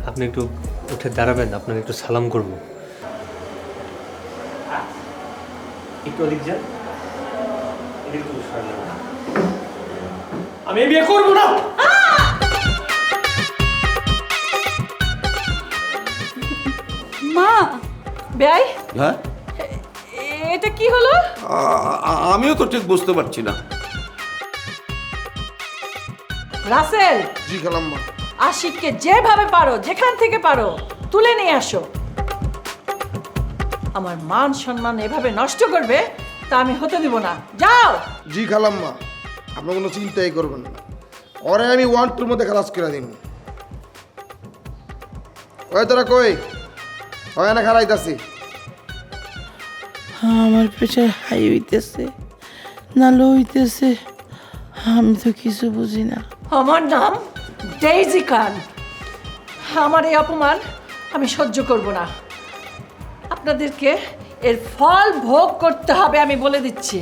আপনি একটু উঠে দাঁড়াবেন, আপনাকে একটু সালাম করব। একটু ওদিক যান। আমি বিয়ে করবো না। মা বেয়াই হ্যাঁ, এটা কি হলো? আমিও তো ঠিক বুঝতে পারছি না। রাসেল, জি খালাম্মা। আশিককে যেভাবে পারো, যেখান থেকে পারো তুলে নিয়ে আসো। আমার মান সম্মান এভাবে নষ্ট করবে তা আমি হতে দিব না। যাও। জি খালাম্মা, আপনার কোনো চিন্তাই করবেন না, ওরে আমি 1-2 মধ্যে খালাস করে দিন। ওই তোরা কই, হয় না খারাইতাছি। আমার পেটে হাই হইতেছে না লো হইতেছে, আমি তো কিছু বুঝি না। আমার নাম ডেইজি খান। আমার এই অপমান আমি সহ্য করব না। আপনাদেরকে এর ফল ভোগ করতে হবে, আমি বলে দিচ্ছি।